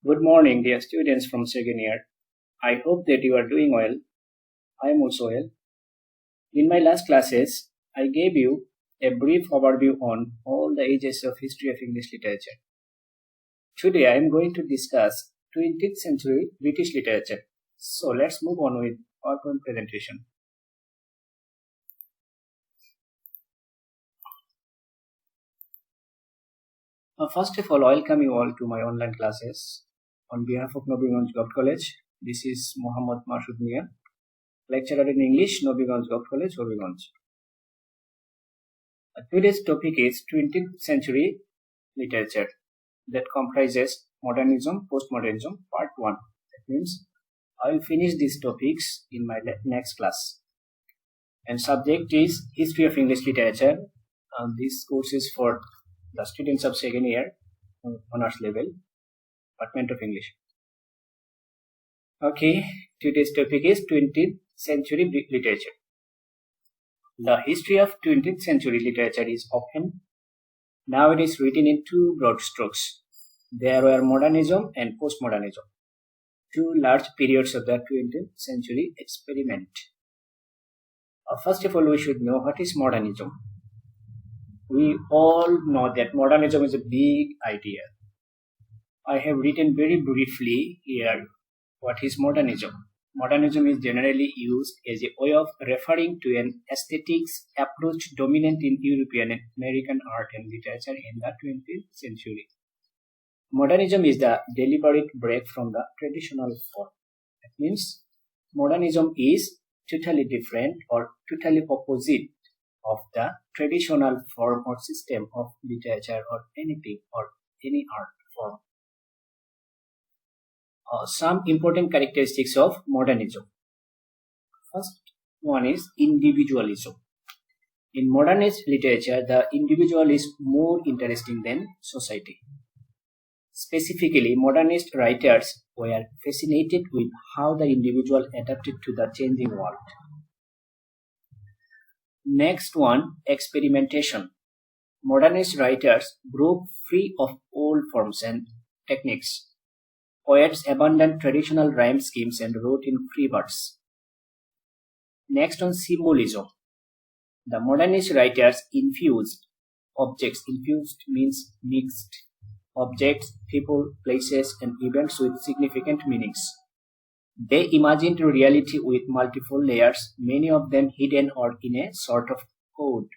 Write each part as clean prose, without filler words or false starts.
Good morning, dear students from second year. I hope that you are doing well. I am also well. In my last classes, I gave you a brief overview on all the ages of history of English literature. Today, I am going to discuss 20th century British literature. So let's move on with PowerPoint presentation. First of all, I welcome you all to my online classes. On behalf of Nobiganj Govt College, this is Mohammad Masud Mia, lecturer in English, Nobiganj Govt College, Nobiganj. Today's topic is 20th century literature that comprises modernism, postmodernism, part 1. That means I will finish these topics in my next class. And subject is History of English Literature. This course is for the students of second year, honors level, Department of English. Okay, today's topic is 20th century literature. The history of 20th century literature is often nowadays written in two broad strokes. There were modernism and postmodernism, two large periods of the 20th century experiment. First of all, we should know what is modernism. We all know that modernism is a big idea. I have written very briefly here what is modernism. Modernism is generally used as a way of referring to an aesthetics approach dominant in European and American art and literature in the 20th century. Modernism is the deliberate break from the traditional form. That means modernism is totally different or totally opposite of the traditional form or system of literature or anything or any art form. Some important characteristics of modernism. First one is individualism. In modernist literature, the individual is more interesting than society. Specifically, modernist writers were fascinated with how the individual adapted to the changing world. Next one, experimentation. Modernist writers broke free of old forms and techniques. Poets abandoned traditional rhyme schemes and wrote in free verse. Next on symbolism. The modernist writers infused objects. Infused means mixed. Objects, people, places, and events with significant meanings. They imagined reality with multiple layers, many of them hidden or in a sort of code.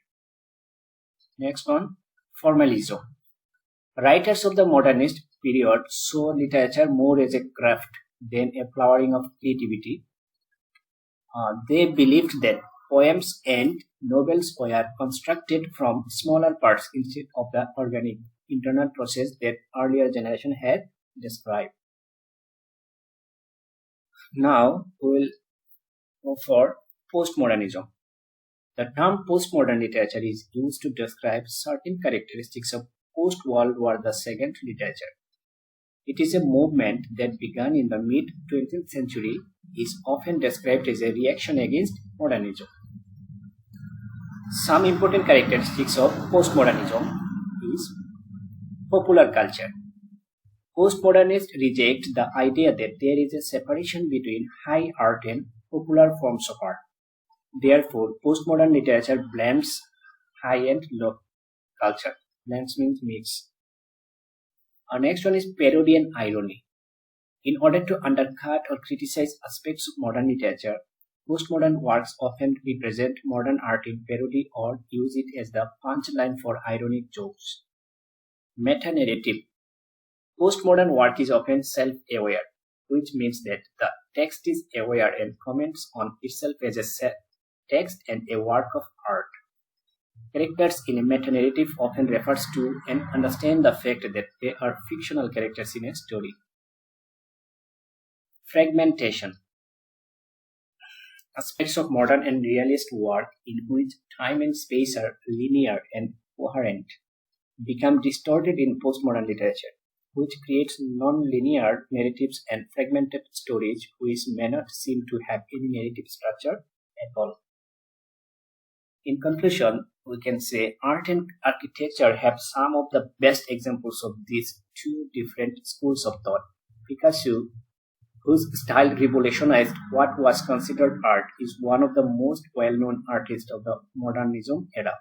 Next one, formalism. Writers of the modernist period saw literature more as a craft than a flowering of creativity. They believed that poems and novels were constructed from smaller parts instead of the organic internal process that earlier generation had described. Now we will go for postmodernism. The term postmodern literature is used to describe certain characteristics of post-World War II literature. It is a movement that began in the mid-20th century, is often described as a reaction against modernism. Some important characteristics of postmodernism is popular culture. Postmodernists reject the idea that there is a separation between high art and popular forms of art. Therefore, postmodern literature blends high and low culture. Blends means mix. Our next one is parody and irony. In order to undercut or criticize aspects of modern literature, postmodern works often represent modern art in parody or use it as the punchline for ironic jokes. Meta-narrative. Postmodern work is often self-aware, which means that the text is aware and comments on itself as a text and a work of art. Characters in a meta-narrative often refers to and understand the fact that they are fictional characters in a story. Fragmentation. Aspects of modern and realist work in which time and space are linear and coherent become distorted in postmodern literature, which creates non-linear narratives and fragmented stories which may not seem to have any narrative structure at all. In conclusion, we can say art and architecture have some of the best examples of these two different schools of thought. Picasso, whose style revolutionized what was considered art, is one of the most well-known artists of the Modernism era.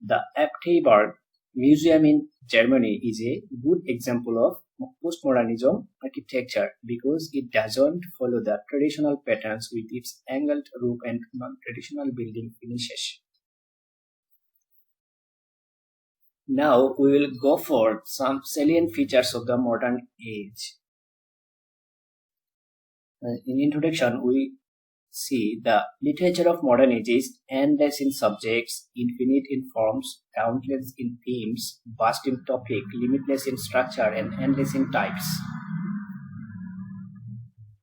The Abteiberg Museum in Germany is a good example of postmodernism architecture because it doesn't follow the traditional patterns with its angled roof and non-traditional building finishes. Now we will go for some salient features of the modern age. In introduction, we see the literature of modern age is endless in subjects, infinite in forms, countless in themes, vast in topic, limitless in structure, and endless in types.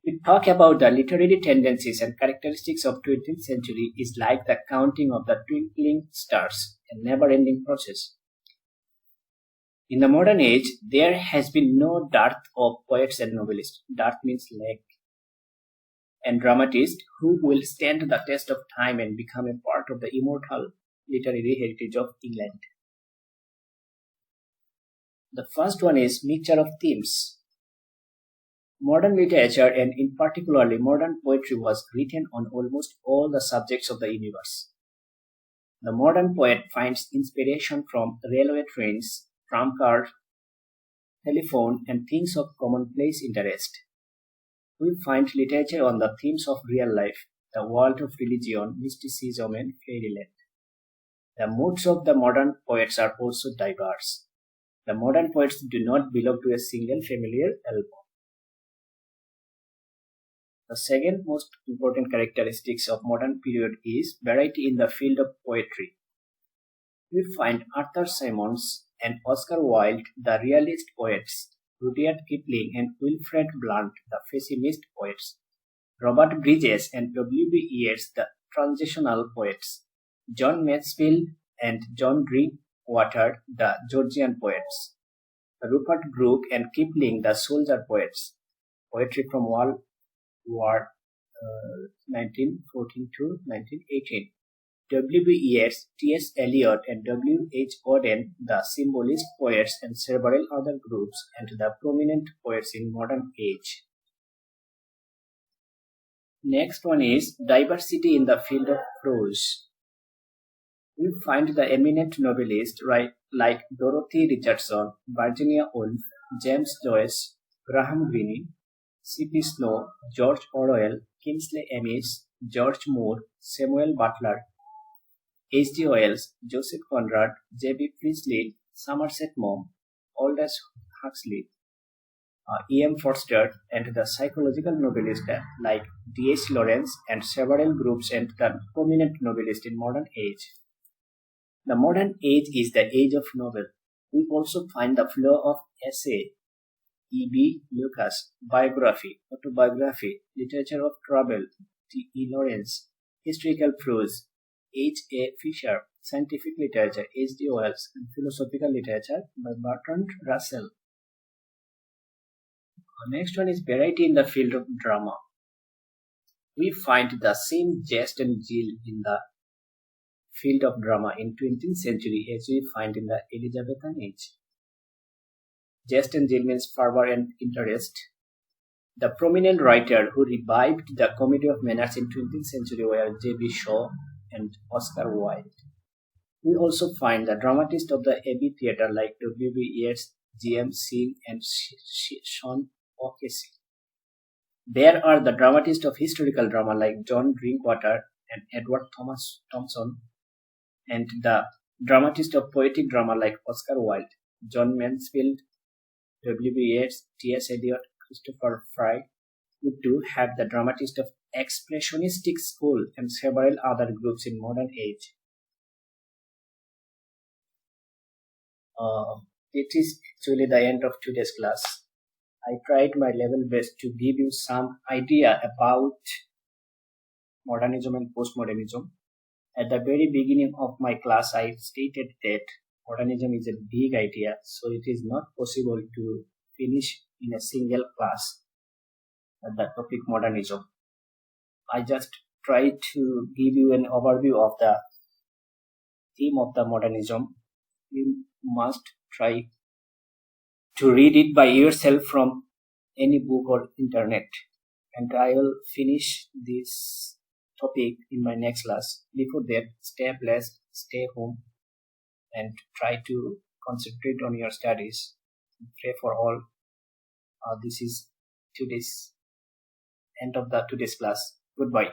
We talk about the literary tendencies and characteristics of 20th century is like the counting of the twinkling stars, a never-ending process. In the modern age, there has been no dearth of poets and novelists. Dearth means lack, and dramatists who will stand the test of time and become a part of the immortal literary heritage of England. The first one is mixture of themes. Modern literature, and in particularly modern poetry, was written on almost all the subjects of the universe. The modern poet finds inspiration from railway trains, tram cars, telephone, and things of commonplace interest. We find literature on the themes of real life, the world of religion, mysticism, and fairyland. The moods of the modern poets are also diverse. The modern poets do not belong to a single familiar album. The second most important characteristics of modern period is variety in the field of poetry. We find Arthur Symons and Oscar Wilde, the realist poets, Rudyard Kipling and Wilfred Blunt, the pessimist poets, Robert Bridges and W.B. Yeats, the transitional poets, John Masefield and John Drinkwater, the Georgian poets, Rupert Brooke and Kipling, the soldier poets, poetry from World War 1914 to 1918. W.B. Yeats, T.S. Eliot, and W.H. Auden, the symbolist poets, and several other groups, and the prominent poets in modern age. Next one is diversity in the field of prose. We find the eminent novelists like Dorothy Richardson, Virginia Woolf, James Joyce, Graham Greene, C.P. Snow, George Orwell, Kingsley Amis, George Moore, Samuel Butler, H.G. Wells, Joseph Conrad, J.B. Priestley, Somerset Maugham, Aldous Huxley, E.M. Forster, and the psychological novelists like D.H. Lawrence and several groups and the prominent novelists in modern age. The modern age is the age of novel. We also find the flow of essay, E.B. Lucas, biography, autobiography, literature of travel, T.E. Lawrence, historical prose, H.A. Fisher, scientific literature, H.G. Wells, and philosophical literature by Bertrand Russell. The next one is variety in the field of drama. We find the same zest and zeal in the field of drama in 20th century as we find in the Elizabethan age. Zest and zeal means fervor and interest. The prominent writer who revived the comedy of manners in 20th century were J.B. Shaw and Oscar Wilde. We also find the dramatists of the Abbey Theatre like W.B. Yeats, G.M. Singh, and Sean O'Casey. There are the dramatists of historical drama like John Drinkwater and Edward Thomas Thompson, and the dramatists of poetic drama like Oscar Wilde, John Masefield, W.B. Yeats, T.S. Eliot, Christopher Fry. We do have the dramatists of expressionistic school and several other groups in modern age. It is actually the end of today's class. I tried my level best to give you some idea about modernism and postmodernism. At the very beginning of my class, I stated that modernism is a big idea, so it is not possible to finish in a single class the topic modernism. I just tried to give you an overview of the theme of the modernism. You must try to read it by yourself from any book or internet. And I will finish this topic in my next class. Before that, stay blessed, stay home, and try to concentrate on your studies. Pray for all. This is today's end of the today's class. Goodbye.